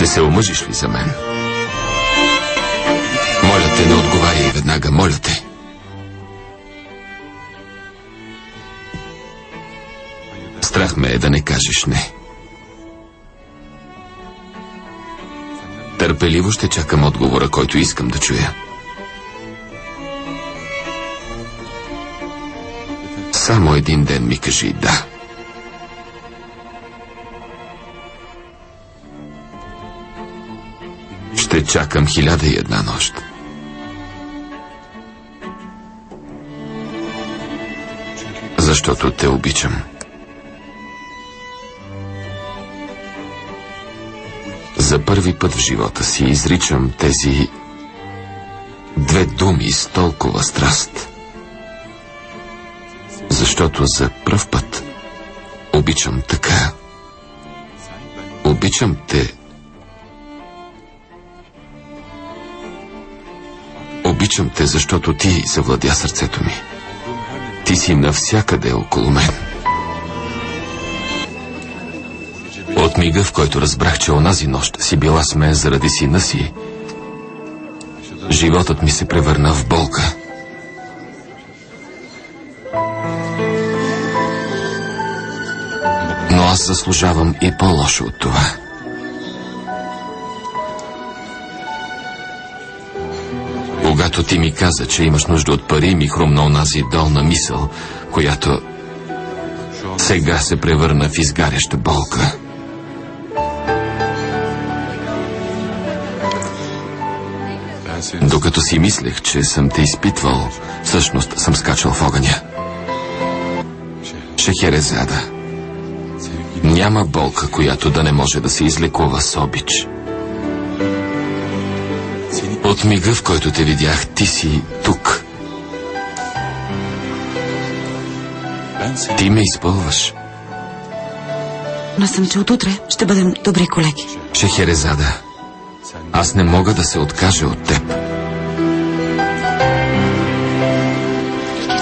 Ще се омъжиш ли за мен? Моля те, не отговаряй веднага, моля те. Страх ме е да не кажеш не. Търпеливо ще чакам отговора, който искам да чуя. Само един ден ми кажи да. Ще чакам 1001 нощ. Защото те обичам. За първи път в живота си изричам тези две думи с толкова страст. Защото за пръв път обичам така. Обичам те. Обичам те, защото ти завладя сърцето ми. Ти си навсякъде около мен. От мига, в който разбрах, че онази нощ си била с мен заради сина си, животът ми се превърна в болка. Но аз заслужавам и по-лошо от това. Когато ти ми каза, че имаш нужда от пари, ми хрумна онази долна мисъл, която сега се превърна в изгаряща болка. Докато си мислех, че съм те изпитвал, всъщност съм скачал в огъня. Шехерезада, няма болка, която да не може да се излекува с обич. От мига, в който те видях, ти си тук. Ти ме изпълваш. Но съм, че от утре ще бъдем добри колеги. Шехерезада, аз не мога да се откажа от теб.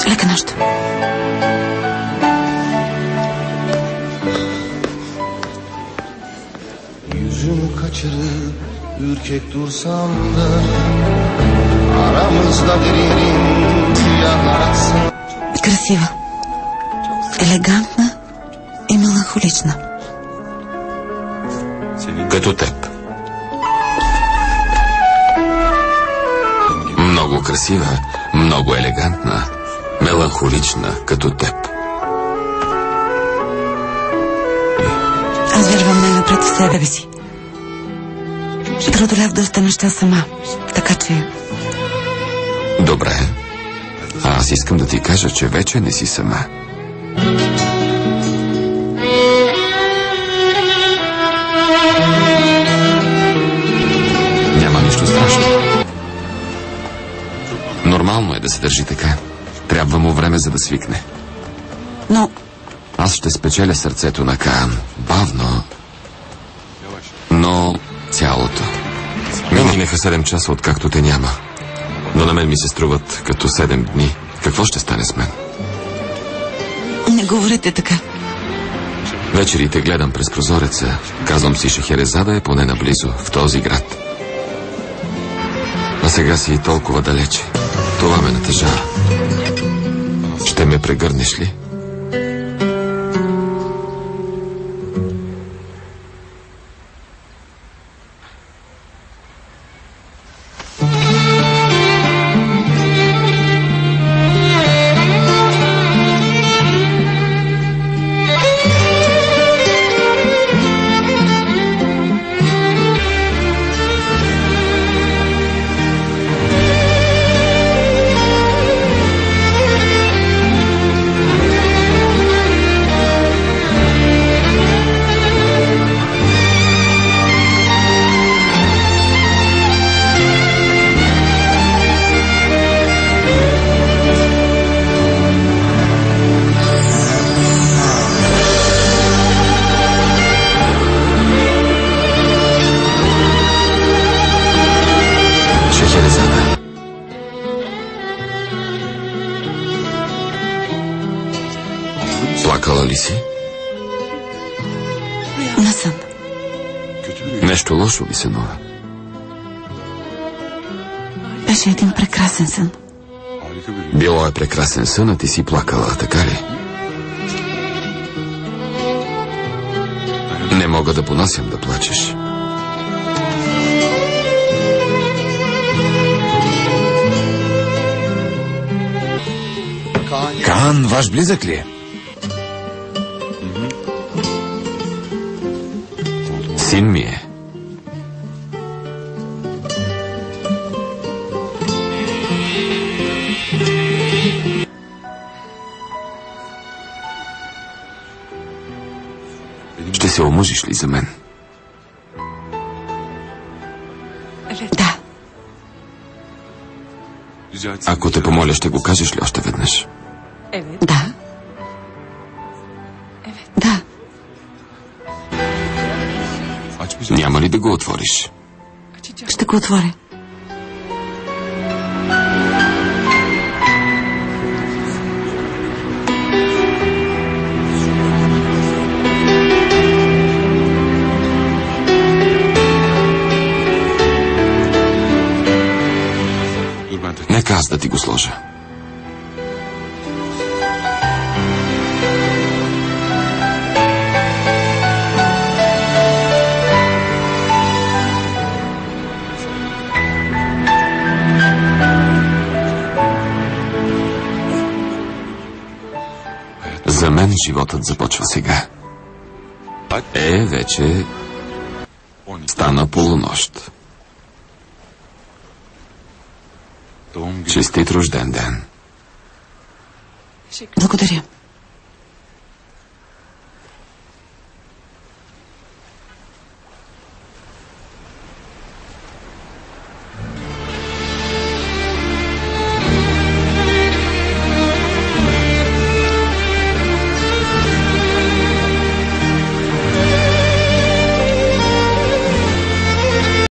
Лека нощ. Yüzünü kaçırıp ürkek dursam da aramızda derin rüyalar. Красива, елегантна и меланхолична. Като теб. Много красива, много елегантна, меланхолична, като теб. Аз вярвам най-напред в себе си. Преодолях доста неща сама, така че... Добре. А аз искам да ти кажа, че вече не си сама. Няма нищо страшно. Нормално е да се държи така. Трябва му време, за да свикне. Но... Аз ще спечеля сърцето на Каан. Бавно. Но цялото. Минаха 7 часа, откакто те няма. Но на мен ми се струват като 7 дни. Какво ще стане с мен? Не говорите така. Вечерите гледам през прозореца. Казвам си, Шехерезада е поне наблизо, в този град. А сега си толкова далече. Това ме натъжава. Ще ме прегърнеш ли? Плакала ли си? Не съм. Нещо лошо ли, синова? Беше един прекрасен сън. Било е прекрасен сън, а ти си плакала, така ли? Не мога да понасям да плачеш. Каан, ваш близък ли е? Син ми е. Ще се омъжиш ли за мен? Да. Ако те помоля, ще го кажеш ли още веднъж? Да. Да. Няма ли да го отвориш? Ще го отворя. Нека аз да ти го сложа. За мен животът започва сега. Вече стана полунощ. Честит рожден ден. Благодаря.